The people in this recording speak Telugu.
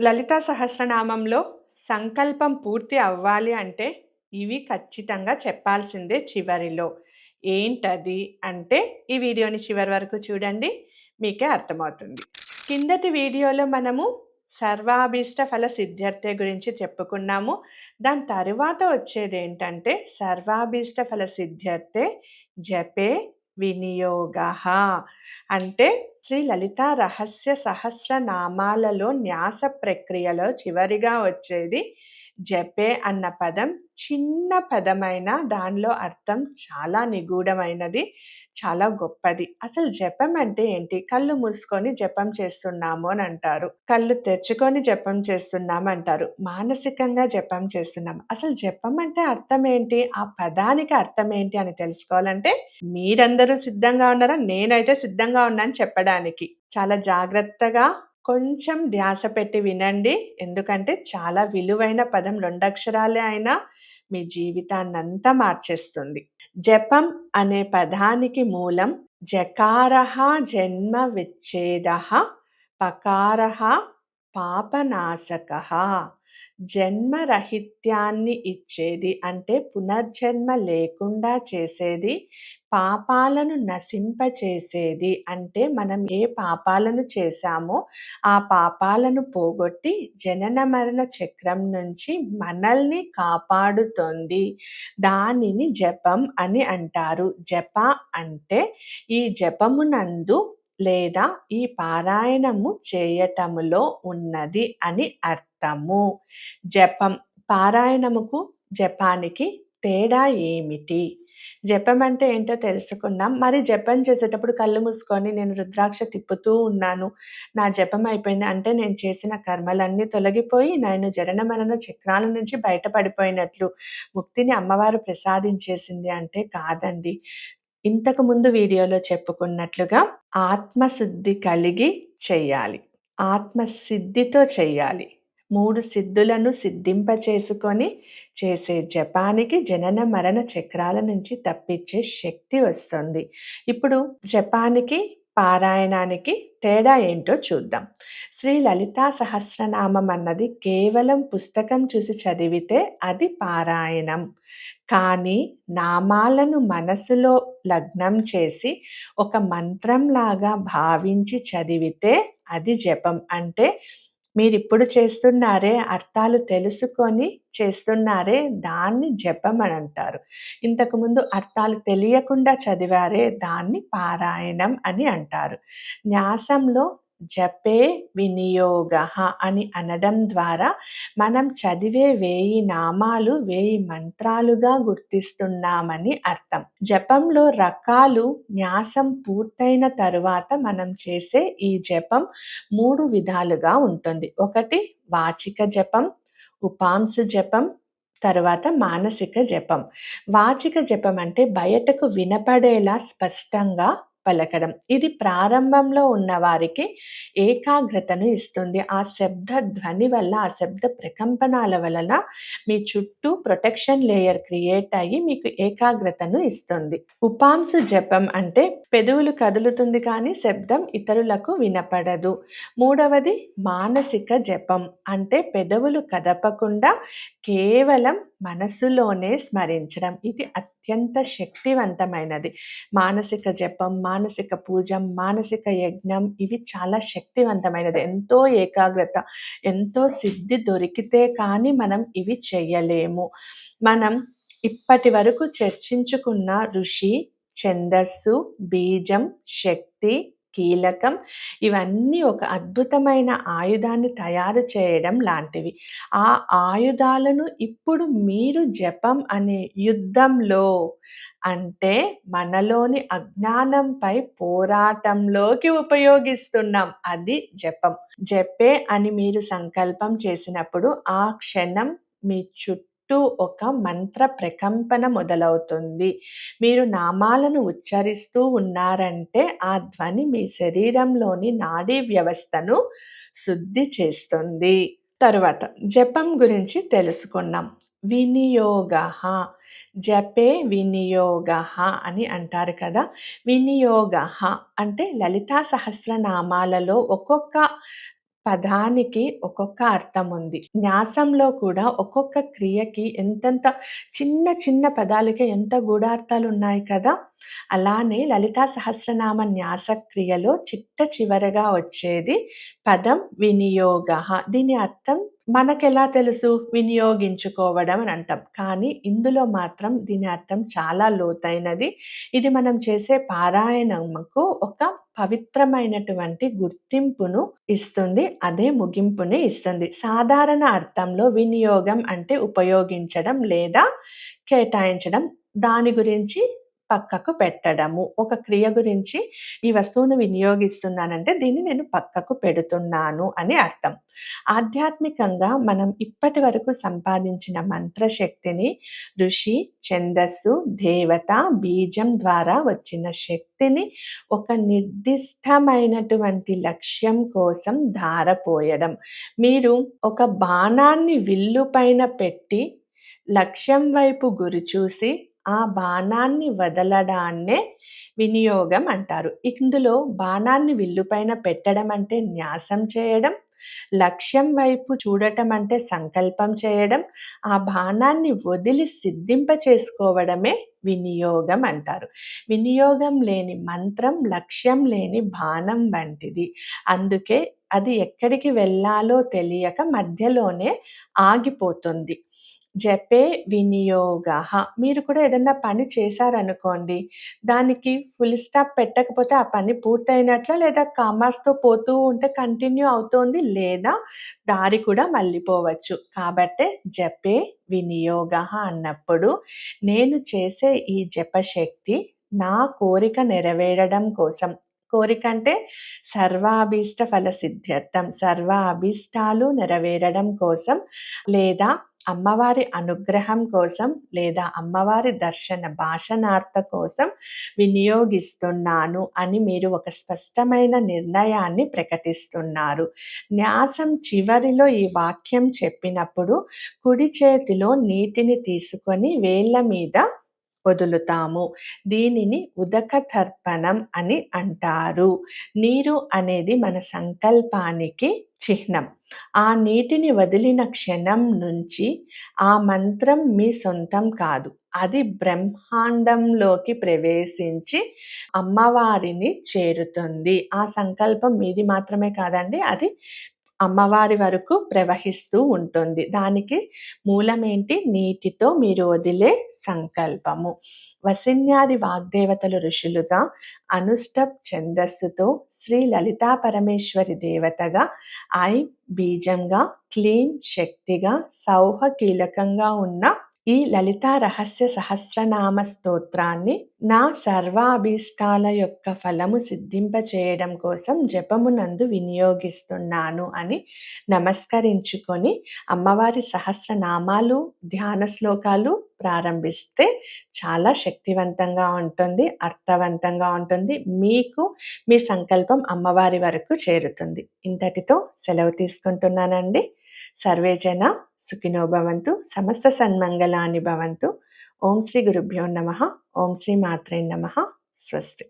లలితా సహస్రనామంలో సంకల్పం పూర్తి అవ్వాలి అంటే ఇవి ఖచ్చితంగా చెప్పాల్సిందే చివరిలో. ఏంటది అంటే ఈ వీడియోని చివరి వరకు చూడండి. మీకే అర్థమవుతుంది. కిందటి వీడియోలో మనము సర్వాభీష్ట ఫల సిద్ధ్యర్థే గురించి చెప్పుకున్నాము. దాని తరువాత వచ్చేదేంటంటే సర్వాభీష్ట ఫల సిద్ధ్యర్థే జపే వినియోగః. అంటే శ్రీ లలితా రహస్య సహస్రనామాలలో న్యాస ప్రక్రియలో చివరిగా వచ్చేది జపే అన్న పదం. చిన్న పదమైన దానిలో అర్థం చాలా నిగూఢమైనది, చాలా గొప్పది. అసలు జపం అంటే ఏంటి? కళ్ళు మూసుకొని జపం చేస్తున్నాము అని అంటారు, కళ్ళు తెరుచుకొని జపం చేస్తున్నాము అంటారు, మానసికంగా జపం చేస్తున్నాం. అసలు జపం అంటే అర్థం ఏంటి? ఆ పదానికి అర్థం ఏంటి అని తెలుసుకోవాలంటే మీరందరూ సిద్ధంగా ఉన్నారా? నేనైతే సిద్ధంగా ఉన్నాను చెప్పడానికి. చాలా జాగ్రత్తగా కొంచెం ధ్యాస పెట్టి వినండి. ఎందుకంటే చాలా విలువైన పదం. 2 అక్షరాలే అయినా మీ జీవితాన్నంతా మార్చేస్తుంది. జపం అనే పదానికి మూలం జకారః జన్మ విచ్ఛేదః, పకారః పాపనాశకః. జన్మరహిత్యాన్ని ఇచ్చేది అంటే పునర్జన్మ లేకుండా చేసేది, పాపాలను నశింపచేసేది అంటే మనం ఏ పాపాలను చేశామో ఆ పాపాలను పోగొట్టి జనన మరణ చక్రం నుంచి మనల్ని కాపాడుతుంది. దానిని జపం అని అంటారు. జప అంటే ఈ జపమునందు లేదా ఈ పారాయణము చేయటములో ఉన్నది అని అర్థము. జపం, పారాయణముకు జపానికి తేడా ఏమిటి? జపం అంటే ఏంటో తెలుసుకున్నాం. మరి జపం చేసేటప్పుడు కళ్ళు మూసుకొని నేను రుద్రాక్ష తిప్పుతూ ఉన్నాను, నా జపం అయిపోయింది అంటే నేను చేసిన కర్మలన్నీ తొలగిపోయి నేను జనన మరణ చక్రాల నుంచి బయటపడిపోయినట్లు, ముక్తిని అమ్మవారు ప్రసాదించేసింది అంటే కాదండి. ఇంతకు ముందు వీడియోలో చెప్పుకున్నట్లుగా ఆత్మశుద్ధి కలిగి చెయ్యాలి. ఆత్మసిద్ధితో చెయ్యాలి. 3 సిద్ధులను సిద్ధింపచేసుకొని చేసే జపానికి జనన మరణ చక్రాల నుంచి తప్పించే శక్తి వస్తుంది. ఇప్పుడు జపానికి పారాయణానికి తేడా ఏంటో చూద్దాం. శ్రీ లలితా సహస్రనామం అన్నది కేవలం పుస్తకం చూసి చదివితే అది పారాయణం. కానీ నామాలను మనసులో లగ్నం చేసి ఒక మంత్రంలాగా భావించి చదివితే అది జపం. అంటే మీరిప్పుడు చేస్తున్నారే, అర్థాలు తెలుసుకొని చేస్తున్నారే, దాన్ని జపం అని అంటారు. ఇంతకుముందు అర్థాలు తెలియకుండా చదివారే, దాన్ని పారాయణం అని అంటారు. న్యాసంలో జపే వినియోగః అని అనడం ద్వారా మనం చదివే 1000 నామాలు 1000 మంత్రాలుగా గుర్తిస్తున్నామని అర్థం. జపంలో రకాలు న్యాసం పూర్తయిన తరువాత మనం చేసే ఈ జపం 3 విధాలుగా ఉంటుంది. ఒకటి వాచిక జపం, ఉపాంశు జపం, తర్వాత మానసిక జపం. వాచిక జపం అంటే బయటకు వినపడేలా స్పష్టంగా పలకడం. ఇది ప్రారంభంలో ఉన్న వారికి ఏకాగ్రతను ఇస్తుంది. ఆ శబ్ద ధ్వని వల్ల, ఆ శబ్ద ప్రకంపనాల వలన మీ చుట్టూ ప్రొటెక్షన్ లేయర్ క్రియేట్ అయ్యి మీకు ఏకాగ్రతను ఇస్తుంది. ఉపాంశు జపం అంటే పెదవులు కదులుతుంది కానీ శబ్దం ఇతరులకు వినపడదు. మూడవది మానసిక జపం అంటే పెదవులు కదపకుండా కేవలం మనసులోనే స్మరించడం. ఇది అత్యంత శక్తివంతమైనది. మానసిక జపం, మానసిక పూజ, మానసిక యజ్ఞం ఇవి చాలా శక్తివంతమైనది. ఎంతో ఏకాగ్రత, ఎంతో సిద్ధి దొరికితే కానీ మనం ఇవి చెయ్యలేము. మనం ఇప్పటి వరకు చర్చించుకున్న ఋషి, ఛందస్సు, బీజం, శక్తి, కీలకం ఇవన్నీ ఒక అద్భుతమైన ఆయుధాన్ని తయారు చేయడం లాంటివి. ఆ ఆయుధాలను ఇప్పుడు మీరు జపం అనే యుద్ధంలో అంటే మనలోని అజ్ఞానంపై పోరాటంలోకి ఉపయోగిస్తున్నాం. అది జపం. జపే అని మీరు సంకల్పం చేసినప్పుడు ఆ క్షణం మీ చుట్టూ ఒక మంత్ర ప్రకంపన మొదలవుతుంది. మీరు నామాలను ఉచ్చరిస్తూ ఉన్నారంటే ఆ ధ్వని మీ శరీరంలోని నాడీ వ్యవస్థను శుద్ధి చేస్తుంది. తరువాత జపం గురించి తెలుసుకున్నాం. వినియోగః, జపే వినియోగః అని అంటారు కదా. వినియోగః అంటే లలితా సహస్రనామాలలో ఒక్కొక్క పదానికి ఒక్కొక్క అర్థం ఉంది. న్యాసంలో కూడా ఒక్కొక్క క్రియకి ఎంతెంత చిన్న చిన్న పదాలకే ఎంత గూఢార్థాలున్నాయి కదా! అలానే లలితా సహస్రనామ న్యాస క్రియలో చిట్ట చివరగా వచ్చేది పదం వినియోగః. దీని అర్థం మనకెలా తెలుసు? వినియోగించుకోవడం అని అంటాం. కానీ ఇందులో మాత్రం దీని అర్థం చాలా లోతైనది. ఇది మనం చేసే పారాయణముకు ఒక పవిత్రమైనటువంటి గుర్తింపును ఇస్తుంది. అదే ముగింపుని ఇస్తుంది. సాధారణ అర్థంలో వినియోగం అంటే ఉపయోగించడం లేదా కేటాయించడం. దాని గురించి పక్కకు పెట్టడము. ఒక క్రియ గురించి ఈ వస్తువును వినియోగిస్తున్నానంటే దీన్ని నేను పక్కకు పెడుతున్నాను అని అర్థం. ఆధ్యాత్మికంగా మనం ఇప్పటి వరకు సంపాదించిన మంత్రశక్తిని ఋషి, ఛందస్సు, దేవత, బీజం ద్వారా వచ్చిన శక్తిని ఒక నిర్దిష్టమైనటువంటి లక్ష్యం కోసం ధారపోయడం. మీరు ఒక బాణాన్ని విల్లు పైన పెట్టి లక్ష్యం వైపు గురిచూసి ఆ బాణాన్ని వదలడాన్నే వినియోగం అంటారు. ఇందులో బాణాన్ని విల్లు పైన పెట్టడం అంటే న్యాసం చేయడం, లక్ష్యం వైపు చూడటం అంటే సంకల్పం చేయడం, ఆ బాణాన్ని వదిలి సిద్ధింప చేసుకోవడమే వినియోగం అంటారు. వినియోగం లేని మంత్రం లక్ష్యం లేని బాణం వంటిది. అందుకే అది ఎక్కడికి వెళ్ళాలో తెలియక మధ్యలోనే ఆగిపోతుంది. జపే వినియోగః. మీరు కూడా ఏదన్నా పని చేశారనుకోండి, దానికి ఫుల్ స్టాప్ పెట్టకపోతే ఆ పని పూర్తయినట్లా? లేదా కామాస్‌తో పోతూ ఉంటే కంటిన్యూ అవుతోంది, లేదా దారి కూడా మళ్ళిపోవచ్చు. కాబట్టే జపే వినియోగః అన్నప్పుడు నేను చేసే ఈ జపశక్తి నా కోరిక నెరవేరడం కోసం. కోరిక అంటే సర్వాభీష్ట ఫల సిద్ధ్యర్థం. సర్వ అభీష్టాలు నెరవేరడం కోసం, లేదా అమ్మవారి అనుగ్రహం కోసం, లేదా అమ్మవారి దర్శన భాషణార్థ కోసం వినియోగిస్తున్నాను అని మీరు ఒక స్పష్టమైన నిర్ణయాన్ని ప్రకటిస్తున్నారు. న్యాసం చివరిలో ఈ వాక్యం చెప్పినప్పుడు కుడి చేతిలో నీటిని తీసుకొని వేళ్ళ మీద వదులుతాము. దీనిని ఉదక తర్పణం అని అంటారు. నీరు అనేది మన సంకల్పానికి చిహ్నం. ఆ నీటిని వదిలిన క్షణం నుంచి ఆ మంత్రం మీ సొంతం కాదు. అది బ్రహ్మాండంలోకి ప్రవేశించి అమ్మవారిని చేరుతుంది. ఆ సంకల్పం మీది మాత్రమే కాదండి. అది అమ్మవారి వరకు ప్రవహిస్తూ ఉంటుంది. దానికి మూలమేంటి? నీటితో మీరు వదిలే సంకల్పము. వసిన్యాది వాగ్దేవతలు ఋషులుగా, అనుష్టప్ ఛందస్సుతో శ్రీ లలితా పరమేశ్వరి దేవతగా, ఐం బీజంగా, క్లీం శక్తిగా, సౌహ కీలకంగా ఉన్న ఈ లలితా రహస్య సహస్రనామ స్తోత్రాన్ని నా సర్వాభీష్టాల యొక్క ఫలము సిద్ధింపచేయడం కోసం జపమునందు వినియోగిస్తున్నాను అని నమస్కరించుకొని అమ్మవారి సహస్రనామాలు, ధ్యాన శ్లోకాలు ప్రారంభిస్తే చాలా శక్తివంతంగా ఉంటుంది, అర్థవంతంగా ఉంటుంది. మీకు మీ సంకల్పం అమ్మవారి వరకు చేరుతుంది. ఇంతటితో సెలవు తీసుకుంటున్నానండి. సర్వే జన సుఖినో భవంతు, సమస్త సన్మంగళాని భవంతు. ఓం శ్రీ గురుభ్యో నమః. ఓం శ్రీ మాత్రే నమః. స్వస్తి.